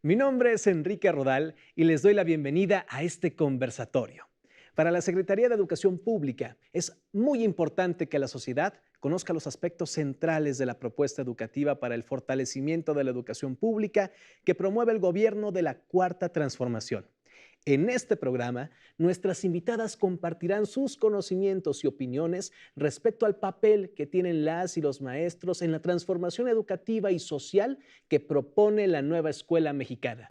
Mi nombre es Enrique Rodal y les doy la bienvenida a este conversatorio. Para la Secretaría de Educación Pública es muy importante que la sociedad conozca los aspectos centrales de la propuesta educativa para el fortalecimiento de la educación pública que promueve el gobierno de la Cuarta Transformación. En este programa, nuestras invitadas compartirán sus conocimientos y opiniones respecto al papel que tienen las y los maestros en la transformación educativa y social que propone la nueva escuela mexicana.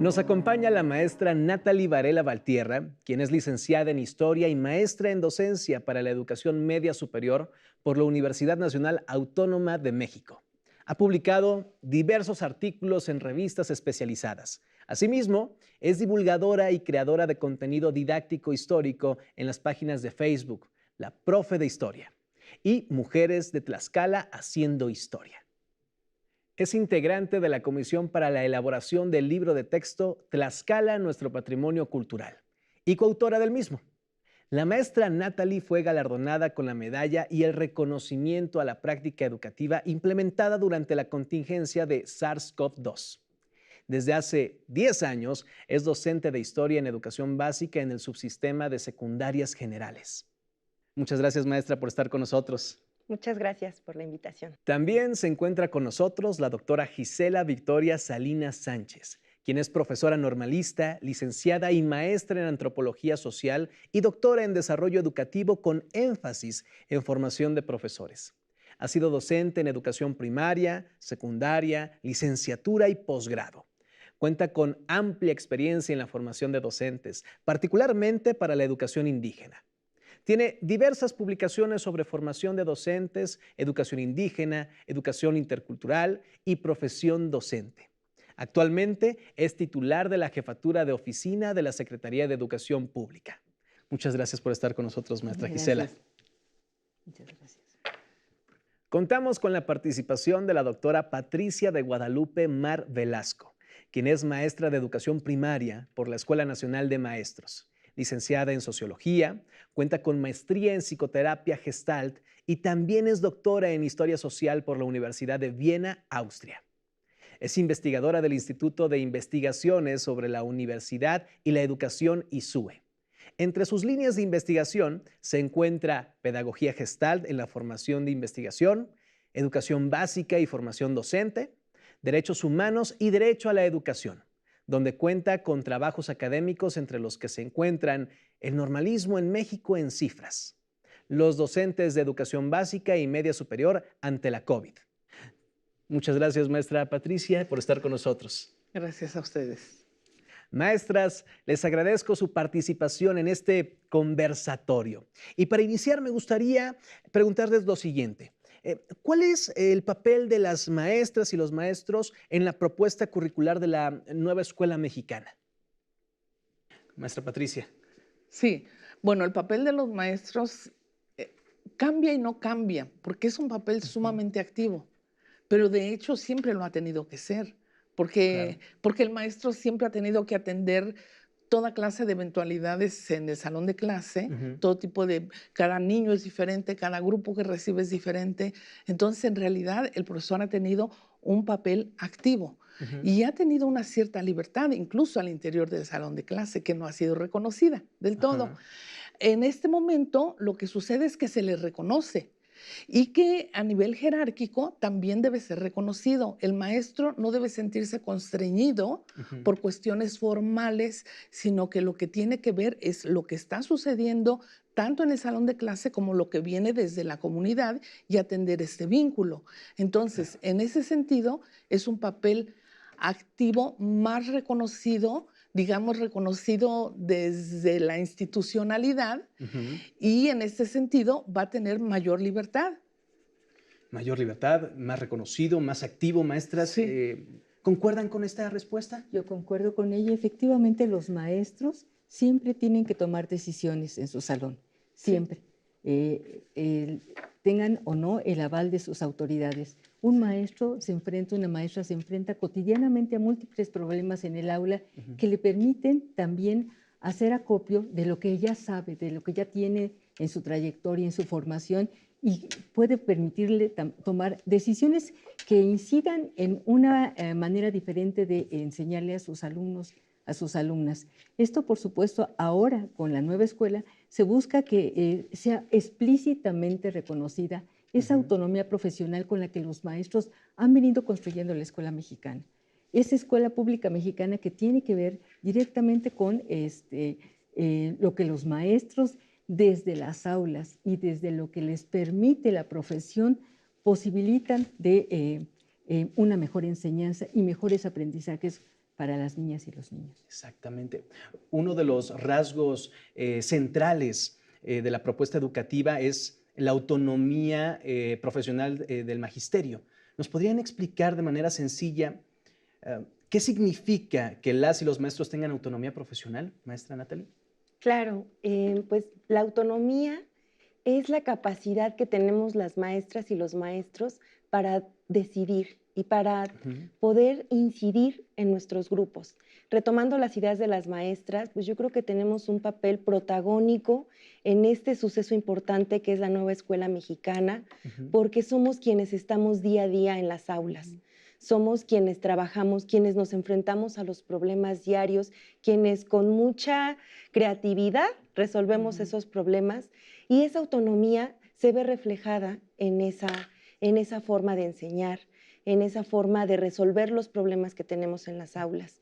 Nos acompaña la maestra Natalie Varela Valtierra, quien es licenciada en Historia y maestra en Docencia para la Educación Media Superior por la Universidad Nacional Autónoma de México. Ha publicado diversos artículos en revistas especializadas. Asimismo, es divulgadora y creadora de contenido didáctico histórico en las páginas de Facebook, La Profe de Historia, y Mujeres de Tlaxcala Haciendo Historia. Es integrante de la Comisión para la elaboración del libro de texto Tlaxcala, nuestro patrimonio cultural, y coautora del mismo. La maestra Natalie fue galardonada con la medalla y el reconocimiento a la práctica educativa implementada durante la contingencia de SARS-CoV-2. Desde hace 10 años es docente de Historia en Educación Básica en el subsistema de secundarias generales. Muchas gracias, maestra, por estar con nosotros. Muchas gracias por la invitación. También se encuentra con nosotros la doctora Gisela Victoria Salinas Sánchez, quien es profesora normalista, licenciada y maestra en Antropología Social y doctora en Desarrollo Educativo con énfasis en formación de profesores. Ha sido docente en educación primaria, secundaria, licenciatura y posgrado. Cuenta con amplia experiencia en la formación de docentes, particularmente para la educación indígena. Tiene diversas publicaciones sobre formación de docentes, educación indígena, educación intercultural y profesión docente. Actualmente es titular de la Jefatura de Oficina de la Secretaría de Educación Pública. Muchas gracias por estar con nosotros, maestra Gisela. Muchas gracias. Contamos con la participación de la doctora Patricia de Guadalupe Mar Velasco, quien es maestra de educación primaria por la Escuela Nacional de Maestros. Licenciada en Sociología, cuenta con maestría en Psicoterapia Gestalt y también es doctora en Historia Social por la Universidad de Viena, Austria. Es investigadora del Instituto de Investigaciones sobre la Universidad y la Educación ISUE. Entre sus líneas de investigación se encuentra Pedagogía Gestalt en la formación de investigación, Educación Básica y formación docente, Derechos Humanos y Derecho a la Educación, donde cuenta con trabajos académicos entre los que se encuentran el normalismo en México en cifras, los docentes de educación básica y media superior ante la COVID. Muchas gracias, maestra Patricia, por estar con nosotros. Gracias a ustedes. Maestras, les agradezco su participación en este conversatorio. Y para iniciar me gustaría preguntarles lo siguiente. ¿Cuál es el papel de las maestras y los maestros en la propuesta curricular de la nueva escuela mexicana? Maestra Patricia. Sí, bueno, el papel de los maestros cambia y no cambia, porque es un papel sumamente activo, pero de hecho siempre lo ha tenido que ser, porque el maestro siempre ha tenido que atender toda clase de eventualidades en el salón de clase, todo tipo de, cada niño es diferente, cada grupo que recibe es diferente. Entonces, en realidad, el profesor ha tenido un papel activo y ha tenido una cierta libertad, incluso al interior del salón de clase, que no ha sido reconocida del todo. En este momento, lo que sucede es que se le reconoce y que a nivel jerárquico también debe ser reconocido. El maestro no debe sentirse constreñido por cuestiones formales, sino que lo que tiene que ver es lo que está sucediendo tanto en el salón de clase como lo que viene desde la comunidad y atender este vínculo. Entonces, en ese sentido, es un papel activo más reconocido, digamos, reconocido desde la institucionalidad y en este sentido va a tener mayor libertad. Mayor libertad, más reconocido, más activo, maestras. Sí. ¿Concuerdan con esta respuesta? Yo concuerdo con ella. Efectivamente, los maestros siempre tienen que tomar decisiones en su salón, siempre. Tengan o no el aval de sus autoridades. Un maestro se enfrenta, una maestra se enfrenta cotidianamente a múltiples problemas en el aula que le permiten también hacer acopio de lo que ella sabe, de lo que ya tiene en su trayectoria, en su formación, y puede permitirle tomar decisiones que incidan en una manera diferente de enseñarle a sus alumnos, a sus alumnas. Esto, por supuesto, ahora con la nueva escuela se busca que sea explícitamente reconocida esa autonomía profesional con la que los maestros han venido construyendo la escuela mexicana. Esa escuela pública mexicana que tiene que ver directamente con lo que los maestros desde las aulas y desde lo que les permite la profesión posibilitan de una mejor enseñanza y mejores aprendizajes para las niñas y los niños. Exactamente. Uno de los rasgos centrales de la propuesta educativa es la autonomía profesional del magisterio. ¿Nos podrían explicar de manera sencilla qué significa que las y los maestros tengan autonomía profesional, maestra Natalie? Claro, pues la autonomía es la capacidad que tenemos las maestras y los maestros para decidir y para poder incidir en nuestros grupos. Retomando las ideas de las maestras, pues yo creo que tenemos un papel protagónico en este suceso importante que es la nueva escuela mexicana, porque somos quienes estamos día a día en las aulas. Somos quienes trabajamos, quienes nos enfrentamos a los problemas diarios, quienes con mucha creatividad resolvemos esos problemas, y esa autonomía se ve reflejada en esa forma de enseñar, en esa forma de resolver los problemas que tenemos en las aulas.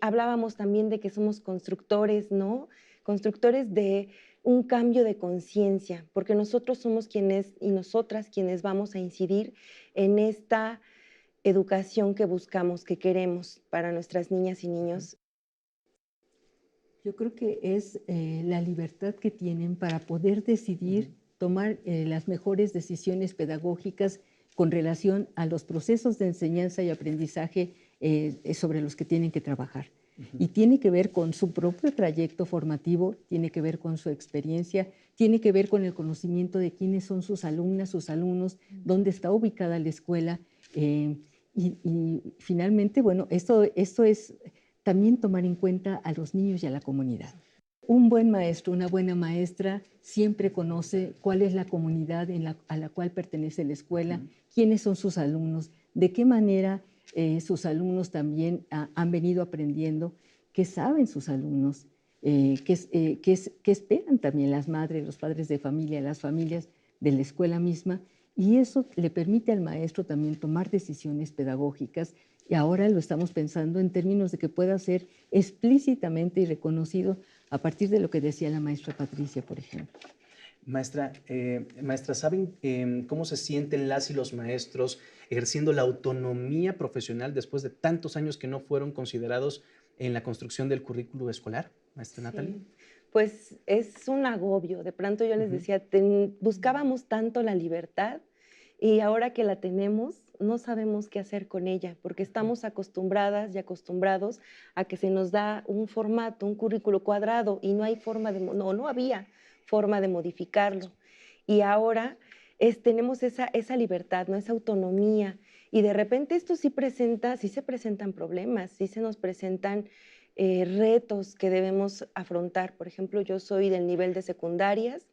Hablábamos también de que somos constructores, ¿no? Constructores de un cambio de conciencia, porque nosotros somos quienes y nosotras quienes vamos a incidir en esta educación que buscamos, que queremos para nuestras niñas y niños. Yo creo que es la libertad que tienen para poder decidir, tomar las mejores decisiones pedagógicas con relación a los procesos de enseñanza y aprendizaje sobre los que tienen que trabajar. Y tiene que ver con su propio trayecto formativo, tiene que ver con su experiencia, tiene que ver con el conocimiento de quiénes son sus alumnas, sus alumnos, dónde está ubicada la escuela. Y finalmente, bueno, esto es también tomar en cuenta a los niños y a la comunidad. Un buen maestro, una buena maestra siempre conoce cuál es la comunidad a la cual pertenece la escuela, quiénes son sus alumnos, de qué manera sus alumnos también han venido aprendiendo, qué saben sus alumnos, qué esperan también las madres, los padres de familia, las familias de la escuela misma, y eso le permite al maestro también tomar decisiones pedagógicas, y ahora lo estamos pensando en términos de que pueda ser explícitamente y reconocido a partir de lo que decía la maestra Patricia, por ejemplo. Maestra, ¿saben cómo se sienten las y los maestros ejerciendo la autonomía profesional después de tantos años que no fueron considerados en la construcción del currículo escolar, maestra Natalie? Sí, pues es un agobio. De pronto yo les decía, buscábamos tanto la libertad y ahora que la tenemos, no sabemos qué hacer con ella, porque estamos acostumbradas y acostumbrados a que se nos da un formato, un currículo cuadrado y no hay forma de, no había forma de modificarlo. Y ahora tenemos esa libertad, ¿no? Esa autonomía. Y de repente esto sí se presentan problemas, sí se nos presentan retos que debemos afrontar. Por ejemplo, yo soy del nivel de secundarias,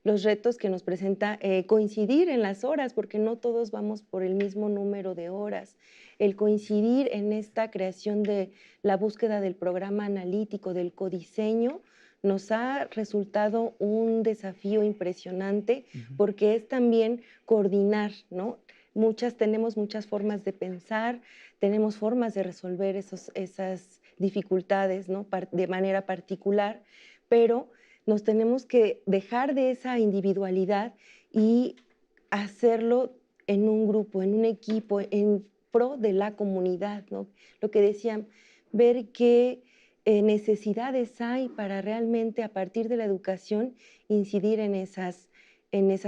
los retos que nos presenta coincidir en las horas, porque no todos vamos por el mismo número de horas. El coincidir en esta creación de la búsqueda del programa analítico, del codiseño, nos ha resultado un desafío impresionante porque es también coordinar, ¿no? Tenemos muchas formas de pensar, tenemos formas de resolver esas dificultades, ¿no? De manera particular, pero nos tenemos que dejar de esa individualidad y hacerlo en un grupo, en un equipo, en pro de la comunidad, ¿no? Lo que decían, ver qué necesidades hay para realmente a partir de la educación incidir en esas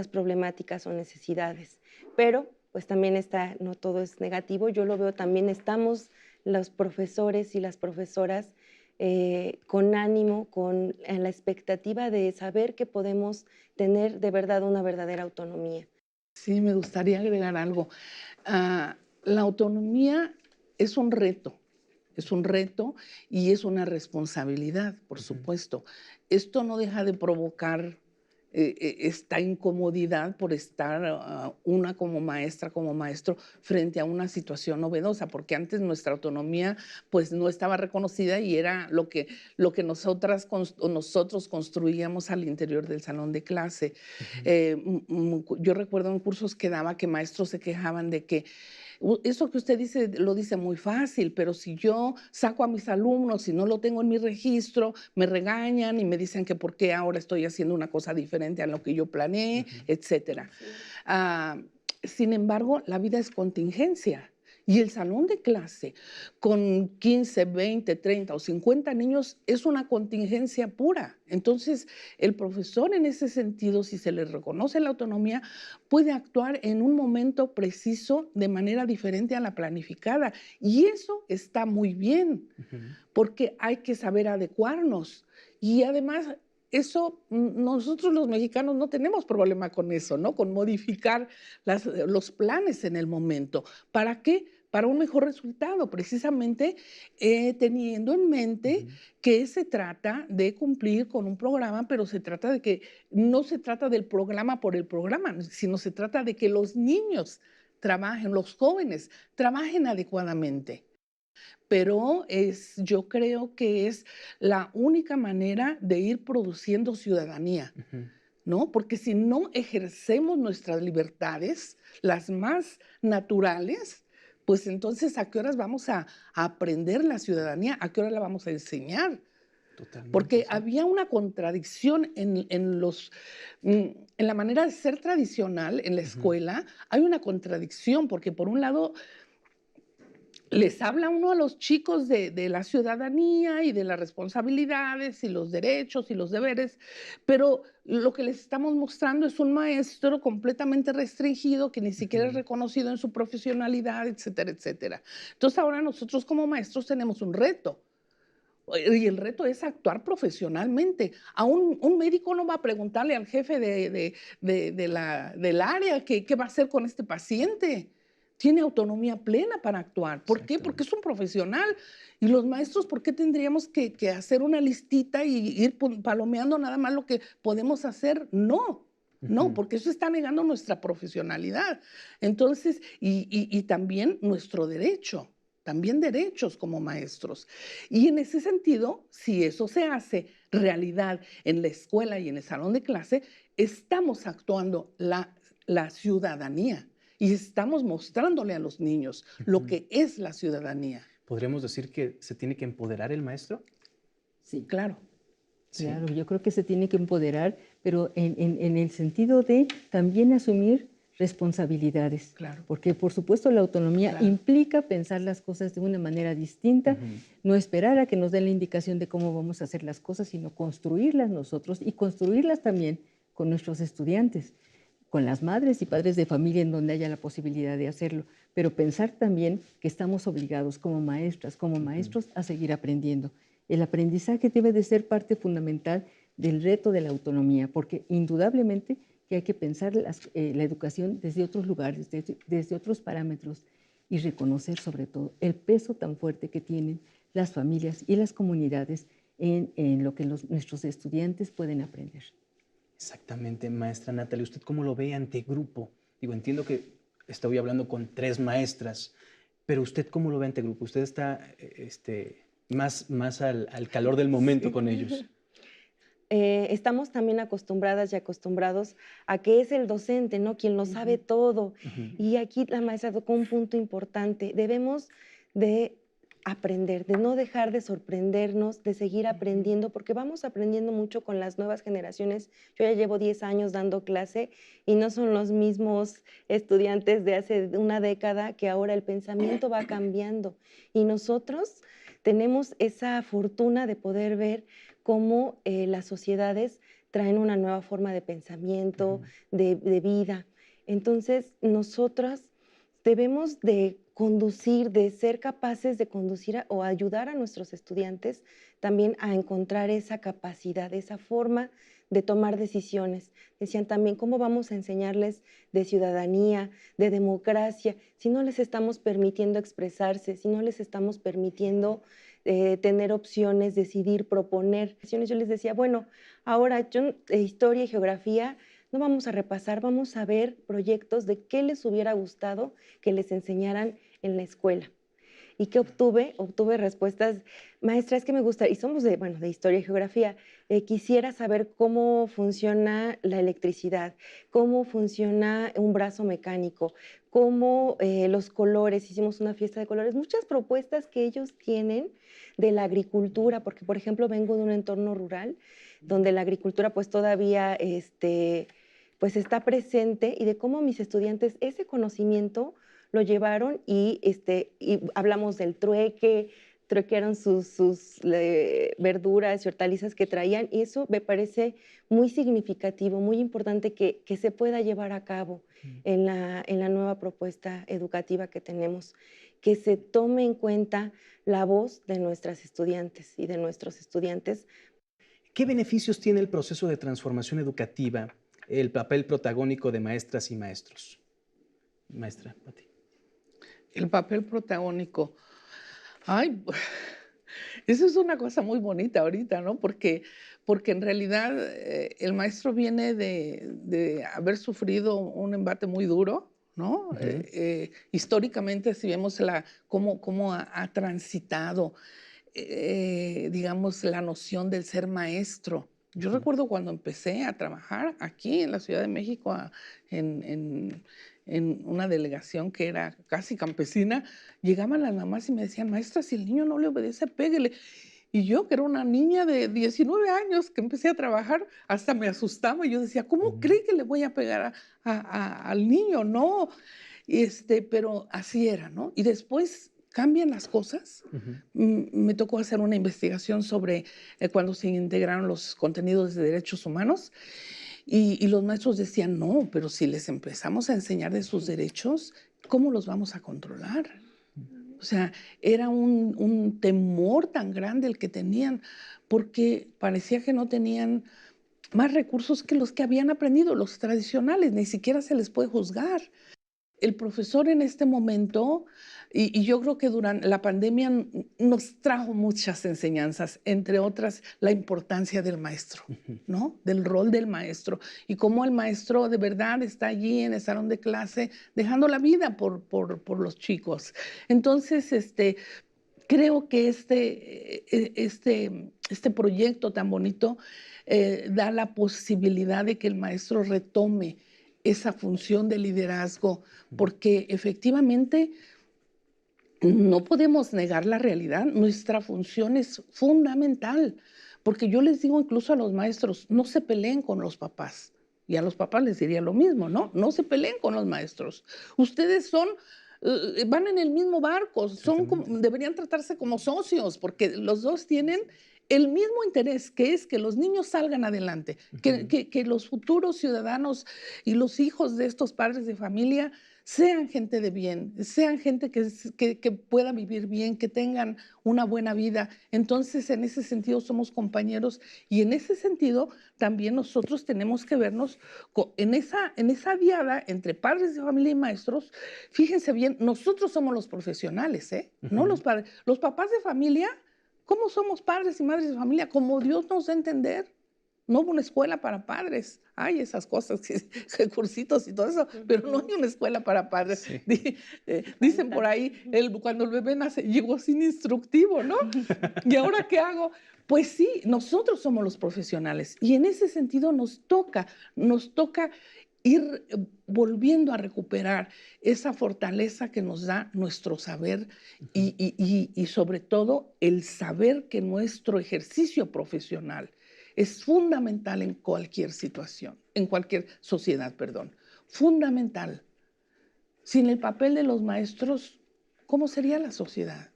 problemáticas o necesidades. Pero pues también no todo es negativo, yo lo veo también, estamos los profesores y las profesoras con ánimo, en la expectativa de saber que podemos tener de verdad una verdadera autonomía. Sí, me gustaría agregar algo. La autonomía es un reto. Es un reto y es una responsabilidad, por supuesto. Esto no deja de provocar esta incomodidad por estar una como maestra, como maestro, frente a una situación novedosa, porque antes nuestra autonomía pues no estaba reconocida y era lo que nosotros construíamos al interior del salón de clase. Yo recuerdo en cursos que daba que maestros se quejaban de que eso que usted dice lo dice muy fácil, pero si yo saco a mis alumnos y no lo tengo en mi registro, me regañan y me dicen que por qué ahora estoy haciendo una cosa diferente a lo que yo planeé, etcétera. Ah, Sin embargo, la vida es contingencia. Y el salón de clase con 15, 20, 30 o 50 niños es una contingencia pura. Entonces, el profesor en ese sentido, si se le reconoce la autonomía, puede actuar en un momento preciso de manera diferente a la planificada. Y eso está muy bien, porque hay que saber adecuarnos. Y además, eso, nosotros los mexicanos no tenemos problema con eso, ¿no? Con modificar los planes en el momento. ¿Para qué? Para un mejor resultado, precisamente teniendo en mente que se trata de cumplir con un programa, pero se trata de que no se trata del programa por el programa, sino se trata de que los niños trabajen, los jóvenes trabajen adecuadamente. Pero yo creo que es la única manera de ir produciendo ciudadanía, ¿no? Porque si no ejercemos nuestras libertades, las más naturales, pues entonces, ¿a qué horas vamos a aprender la ciudadanía? ¿A qué hora la vamos a enseñar? Totalmente, Porque sí. había una contradicción en la manera de ser tradicional en la escuela, hay una contradicción, porque por un lado les habla uno a los chicos de la ciudadanía y de las responsabilidades y los derechos y los deberes, pero lo que les estamos mostrando es un maestro completamente restringido que ni siquiera es reconocido en su profesionalidad, etcétera, etcétera. Entonces ahora nosotros como maestros tenemos un reto. Y el reto es actuar profesionalmente. Un médico no va a preguntarle al jefe del área qué va a hacer con este paciente. Tiene autonomía plena para actuar. ¿Por qué? Porque es un profesional. Y los maestros, ¿por qué tendríamos que hacer una listita y ir palomeando nada más lo que podemos hacer? No. No, porque eso está negando nuestra profesionalidad. Entonces, y también nuestro derecho, también derechos como maestros. Y en ese sentido, si eso se hace realidad en la escuela y en el salón de clase, estamos actuando la ciudadanía y estamos mostrándole a los niños lo que es la ciudadanía. ¿Podríamos decir que se tiene que empoderar el maestro? Sí, Claro. Sí. claro, yo creo que se tiene que empoderar, pero en el sentido de también asumir responsabilidades. Claro. Porque, por supuesto, la autonomía Claro. implica pensar las cosas de una manera distinta, no esperar a que nos den la indicación de cómo vamos a hacer las cosas, sino construirlas nosotros y construirlas también con nuestros estudiantes, con las madres y padres de familia en donde haya la posibilidad de hacerlo, pero pensar también que estamos obligados como maestras, como maestros, a seguir aprendiendo. El aprendizaje debe de ser parte fundamental del reto de la autonomía, porque indudablemente que hay que pensar la educación desde otros lugares, desde otros parámetros y reconocer sobre todo el peso tan fuerte que tienen las familias y las comunidades en lo que nuestros estudiantes pueden aprender. Exactamente, maestra Natalie. ¿Usted cómo lo ve ante grupo? Digo, entiendo que estoy hablando con 3 maestras, pero ¿usted cómo lo ve ante grupo? ¿Usted está más al calor del momento con ellos? Estamos también acostumbradas y acostumbrados a que es el docente, ¿no? Quien lo sabe todo. Y aquí la maestra tocó un punto importante. Debemos de aprender, de no dejar de sorprendernos, de seguir aprendiendo, porque vamos aprendiendo mucho con las nuevas generaciones. Yo ya llevo 10 años dando clase y no son los mismos estudiantes de hace una década, que ahora el pensamiento va cambiando. Y nosotros tenemos esa fortuna de poder ver cómo las sociedades traen una nueva forma de pensamiento, de vida. Entonces, nosotras debemos de conducir, de ser capaces de conducir o ayudar a nuestros estudiantes también a encontrar esa capacidad, esa forma de tomar decisiones. Decían también, ¿cómo vamos a enseñarles de ciudadanía, de democracia, si no les estamos permitiendo expresarse, si no les estamos permitiendo tener opciones, decidir, proponer? Yo les decía, bueno, ahora historia y geografía no vamos a repasar, vamos a ver proyectos de qué les hubiera gustado que les enseñaran en la escuela. ¿Y qué obtuve? Obtuve respuestas, maestra, es que me gusta, y somos de historia y geografía, quisiera saber cómo funciona la electricidad, cómo funciona un brazo mecánico, cómo los colores, hicimos una fiesta de colores, muchas propuestas que ellos tienen de la agricultura, porque por ejemplo vengo de un entorno rural, donde la agricultura pues todavía pues está presente, y de cómo mis estudiantes ese conocimiento lo llevaron y hablamos del truequearon sus verduras y hortalizas que traían, y eso me parece muy significativo, muy importante que se pueda llevar a cabo en la nueva propuesta educativa que tenemos, que se tome en cuenta la voz de nuestras estudiantes y de nuestros estudiantes. ¿Qué beneficios tiene el proceso de transformación educativa, el papel protagónico de maestras y maestros? Maestra, Pati. El papel protagónico. Ay, eso es una cosa muy bonita ahorita, ¿no? Porque en realidad el maestro viene de haber sufrido un embate muy duro, ¿no? Históricamente, si vemos cómo ha transitado, digamos, la noción del ser maestro. Yo recuerdo cuando empecé a trabajar aquí en la Ciudad de México, en una delegación que era casi campesina, llegaban las mamás y me decían, maestra, si el niño no le obedece, péguele. Y yo, que era una niña de 19 años que empecé a trabajar, hasta me asustaba. Y yo decía, ¿cómo cree que le voy a pegar al niño? No, pero así era, ¿no? Y después cambian las cosas. Me tocó hacer una investigación sobre cuando se integraron los contenidos de derechos humanos. Y los maestros decían, no, pero si les empezamos a enseñar de sus derechos, ¿cómo los vamos a controlar? O sea, era un temor tan grande el que tenían, porque parecía que no tenían más recursos que los que habían aprendido, los tradicionales, ni siquiera se les puede juzgar. El profesor en este momento, y yo creo que durante la pandemia nos trajo muchas enseñanzas, entre otras la importancia del maestro, ¿no? Del rol del maestro, y cómo el maestro de verdad está allí en el salón de clase dejando la vida por los chicos. Entonces, creo que este proyecto tan bonito da la posibilidad de que el maestro retome esa función de liderazgo, porque efectivamente no podemos negar la realidad. Nuestra función es fundamental, porque yo les digo incluso a los maestros, no se peleen con los papás. Y a los papás les diría lo mismo, ¿no? No se peleen con los maestros. Ustedes van en el mismo barco, deberían tratarse como socios, porque los dos tienen el mismo interés, que es que los niños salgan adelante, que los futuros ciudadanos y los hijos de estos padres de familia sean gente de bien, sean gente que pueda vivir bien, que tengan una buena vida. Entonces, en ese sentido somos compañeros, y en ese sentido también nosotros tenemos que vernos en esa diada entre padres de familia y maestros. Fíjense bien, nosotros somos los profesionales, no los padres. Los papás de familia, ¿cómo somos padres y madres de familia? Como Dios nos da a entender. No hubo una escuela para padres. Hay esas cosas, cursitos y todo eso, pero no hay una escuela para padres. Sí. Dicen por ahí, cuando el bebé nace, llegó sin instructivo, ¿no? ¿Y ahora qué hago? Pues sí, nosotros somos los profesionales, y en ese sentido nos toca ir volviendo a recuperar esa fortaleza que nos da nuestro saber, y sobre todo el saber que nuestro ejercicio profesional es fundamental en cualquier situación, en cualquier sociedad, perdón. Fundamental. Sin el papel de los maestros, ¿cómo sería la sociedad?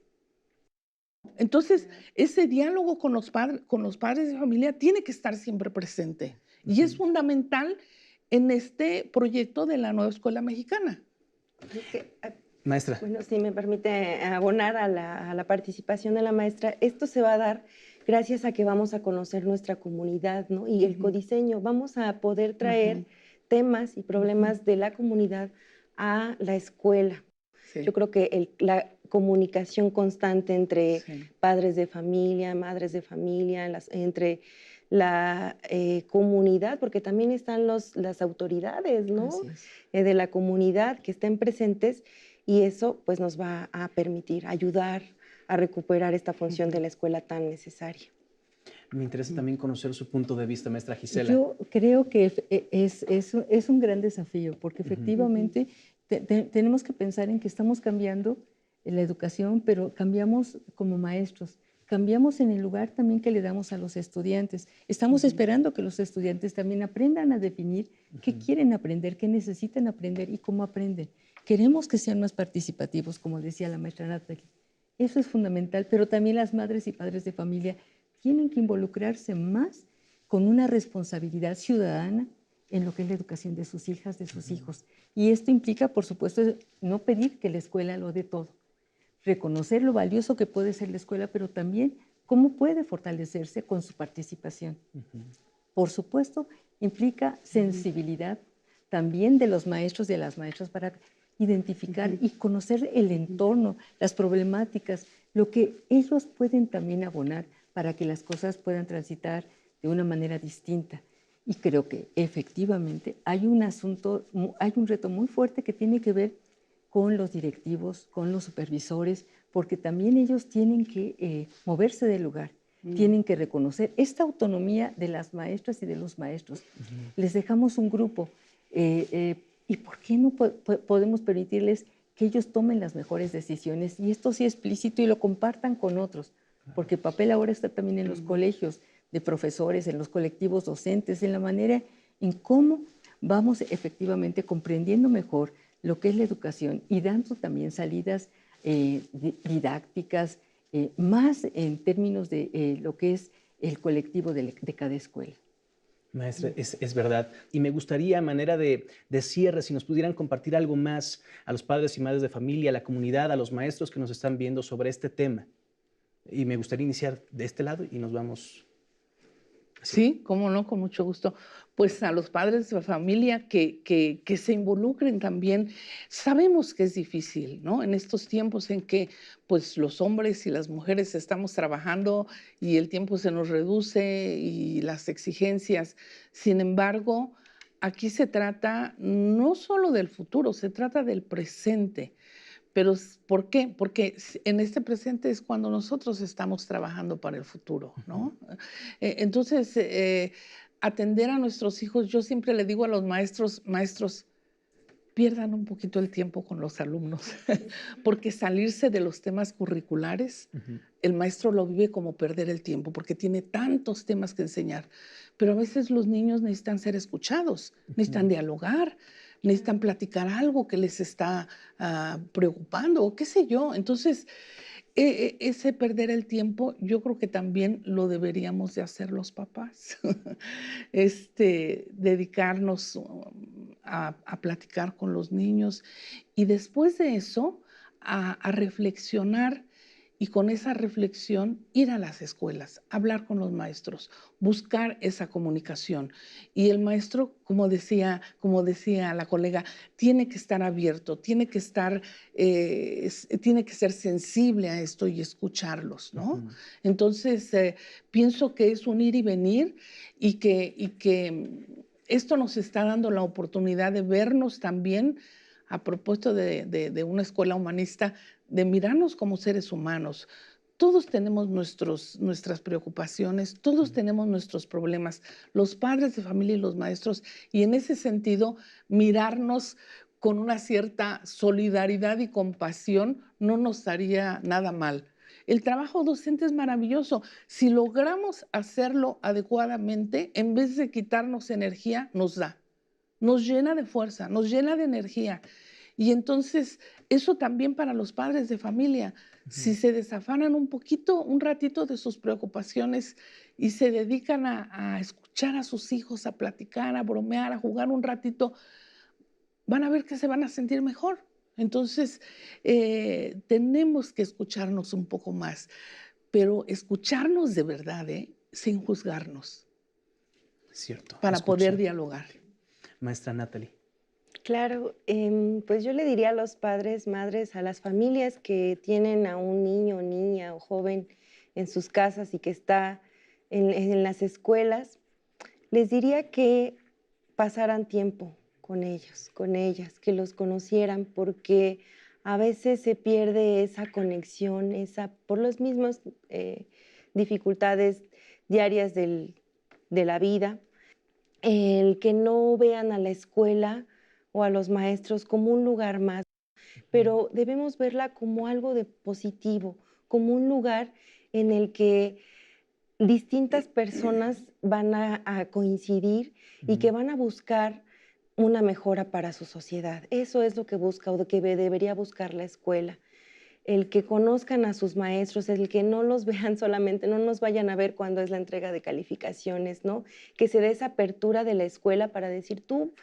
Entonces, ese diálogo con los padres de familia tiene que estar siempre presente. Y es fundamental en este proyecto de la nueva escuela mexicana. Maestra. Bueno, si me permite abonar a la participación de la maestra, esto se va a dar gracias a que vamos a conocer nuestra comunidad, ¿no? Y el codiseño, vamos a poder traer temas y problemas de la comunidad a la escuela. Sí. Yo creo que la comunicación constante entre padres de familia, madres de familia, entre la comunidad, porque también están las autoridades, ¿no? De la comunidad que estén presentes, y eso pues nos va a permitir ayudar a recuperar esta función de la escuela tan necesaria. Me interesa también conocer su punto de vista, maestra Gisela. Yo creo que es un gran desafío, porque efectivamente tenemos que pensar en que estamos cambiando la educación, pero cambiamos como maestros, cambiamos en el lugar también que le damos a los estudiantes. Estamos esperando que los estudiantes también aprendan a definir qué quieren aprender, qué necesitan aprender y cómo aprenden. Queremos que sean más participativos, como decía la maestra Natalie. Eso es fundamental, pero también las madres y padres de familia tienen que involucrarse más con una responsabilidad ciudadana en lo que es la educación de sus hijas, de sus hijos. Y esto implica, por supuesto, no pedir que la escuela lo dé todo, reconocer lo valioso que puede ser la escuela, pero también cómo puede fortalecerse con su participación. Por supuesto, implica sensibilidad también de los maestros y de las maestras para identificar y conocer el entorno, las problemáticas, lo que ellos pueden también abonar para que las cosas puedan transitar de una manera distinta. Y creo que efectivamente hay un reto muy fuerte que tiene que ver con los directivos, con los supervisores, porque también ellos tienen que moverse del lugar, tienen que reconocer esta autonomía de las maestras y de los maestros. Les dejamos un grupo, ¿y por qué no podemos permitirles que ellos tomen las mejores decisiones? Y esto sí explícito y lo compartan con otros, porque el papel ahora está también en los colegios de profesores, en los colectivos docentes, en la manera en cómo vamos efectivamente comprendiendo mejor lo que es la educación y dando también salidas didácticas, más en términos de lo que es el colectivo de cada escuela. Maestra, es verdad. Y me gustaría, a manera de cierre, si nos pudieran compartir algo más a los padres y madres de familia, a la comunidad, a los maestros que nos están viendo sobre este tema. Y me gustaría iniciar de este lado y nos vamos. Sí, cómo no, con mucho gusto. Pues a los padres de familia que se involucren también. Sabemos que es difícil, ¿no? En estos tiempos en que pues los hombres y las mujeres estamos trabajando y el tiempo se nos reduce y las exigencias. Sin embargo, aquí se trata no solo del futuro, se trata del presente. Pero, ¿por qué? Porque en este presente es cuando nosotros estamos trabajando para el futuro, ¿no? Entonces, atender a nuestros hijos, yo siempre le digo a los maestros, pierdan un poquito el tiempo con los alumnos, porque salirse de los temas curriculares, el maestro lo vive como perder el tiempo, porque tiene tantos temas que enseñar. Pero a veces los niños necesitan ser escuchados, necesitan dialogar, necesitan platicar algo que les está preocupando o qué sé yo. Entonces, ese perder el tiempo, yo creo que también lo deberíamos de hacer los papás. Dedicarnos a platicar con los niños y después de eso a reflexionar y con esa reflexión ir a las escuelas, hablar con los maestros, buscar esa comunicación. Y el maestro, como decía la colega, tiene que estar abierto, tiene que ser sensible a esto y escucharlos, ¿no? Entonces, pienso que es un ir y venir y que esto nos está dando la oportunidad de vernos también, a propósito de una escuela humanista, de mirarnos como seres humanos. Todos tenemos nuestras preocupaciones, todos tenemos nuestros problemas, los padres de familia y los maestros, y en ese sentido, mirarnos con una cierta solidaridad y compasión no nos haría nada mal. El trabajo docente es maravilloso. Si logramos hacerlo adecuadamente, en vez de quitarnos energía, nos da. Nos llena de fuerza, nos llena de energía. Y entonces, eso también para los padres de familia. Si se desafanan un poquito, un ratito de sus preocupaciones y se dedican a escuchar a sus hijos, a platicar, a bromear, a jugar un ratito, van a ver que se van a sentir mejor. Entonces, tenemos que escucharnos un poco más. pero escucharnos de verdad, sin juzgarnos, Cierto. para poder Escuchar. dialogar. Maestra Natalie. Claro, pues yo le diría a los padres, madres, a las familias que tienen a un niño, niña o joven en sus casas y que está en las escuelas, les diría que pasaran tiempo con ellos, con ellas, que los conocieran, porque a veces se pierde esa conexión, por las mismas dificultades diarias de la vida, el que no vean a la escuela o a los maestros como un lugar más, pero debemos verla como algo de positivo, como un lugar en el que distintas personas van a coincidir y que van a buscar una mejora para su sociedad. Eso es lo que busca o lo que debería buscar la escuela. El que conozcan a sus maestros, el que no los vean solamente, no nos vayan a ver cuando es la entrega de calificaciones, ¿no? Que se dé esa apertura de la escuela para decir, tú,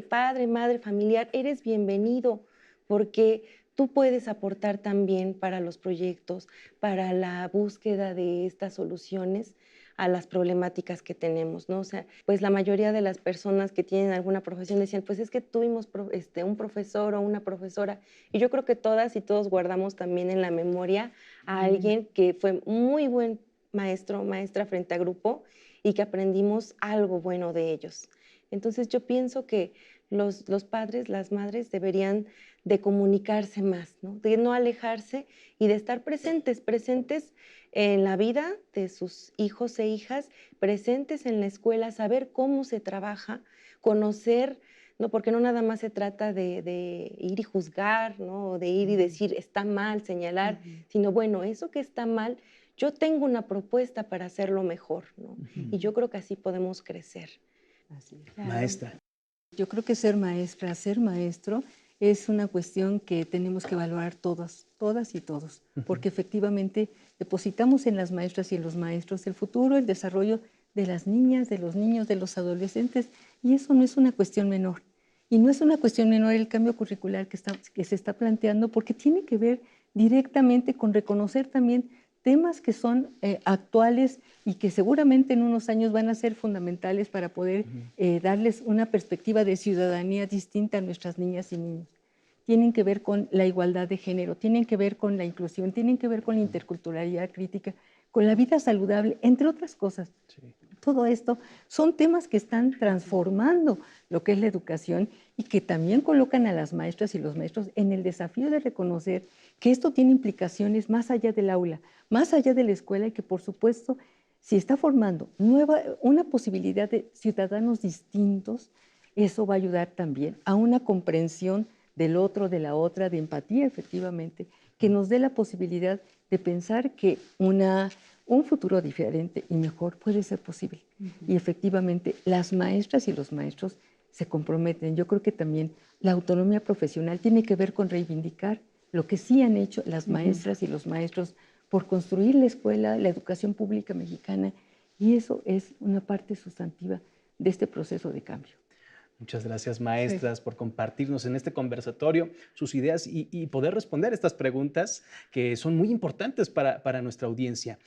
padre, madre, familiar, eres bienvenido, porque tú puedes aportar también para los proyectos, para la búsqueda de estas soluciones a las problemáticas que tenemos, ¿no? O sea, pues la mayoría de las personas que tienen alguna profesión decían, pues es que tuvimos un profesor o una profesora, y yo creo que todas y todos guardamos también en la memoria a alguien que fue muy buen maestro o maestra frente a grupo y que aprendimos algo bueno de ellos. Entonces yo pienso que los padres, las madres deberían de comunicarse más, ¿no? De no alejarse y de estar presentes en la vida de sus hijos e hijas, presentes en la escuela, saber cómo se trabaja, conocer, ¿no? Porque no nada más se trata de ir y juzgar, ¿no? O de ir y decir está mal, señalar, sino bueno, eso que está mal, yo tengo una propuesta para hacerlo mejor, ¿no? Y yo creo que así podemos crecer. Así es. Maestra. Yo creo que ser maestra, ser maestro, es una cuestión que tenemos que valorar todas y todos, porque efectivamente depositamos en las maestras y en los maestros el futuro, el desarrollo de las niñas, de los niños, de los adolescentes, y eso no es una cuestión menor. Y no es una cuestión menor el cambio curricular que se está planteando, porque tiene que ver directamente con reconocer también temas que son actuales y que seguramente en unos años van a ser fundamentales para poder darles una perspectiva de ciudadanía distinta a nuestras niñas y niños. Tienen que ver con la igualdad de género, tienen que ver con la inclusión, tienen que ver con la interculturalidad crítica, con la vida saludable, entre otras cosas. Sí. Todo esto son temas que están transformando lo que es la educación y que también colocan a las maestras y los maestros en el desafío de reconocer que esto tiene implicaciones más allá del aula, más allá de la escuela y que por supuesto si está formando una posibilidad de ciudadanos distintos, eso va a ayudar también a una comprensión del otro, de la otra, de empatía efectivamente, que nos dé la posibilidad de pensar que un futuro diferente y mejor puede ser posible. Y efectivamente las maestras y los maestros se comprometen. Yo creo que también la autonomía profesional tiene que ver con reivindicar lo que sí han hecho las maestras y los maestros por construir la escuela, la educación pública mexicana, y eso es una parte sustantiva de este proceso de cambio. Muchas gracias, maestras, por compartirnos en este conversatorio sus ideas y poder responder estas preguntas que son muy importantes para nuestra audiencia.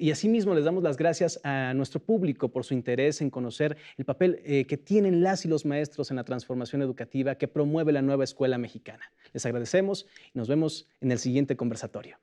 Y asimismo les damos las gracias a nuestro público por su interés en conocer el papel que tienen las y los maestros en la transformación educativa que promueve la nueva escuela mexicana. Les agradecemos y nos vemos en el siguiente conversatorio.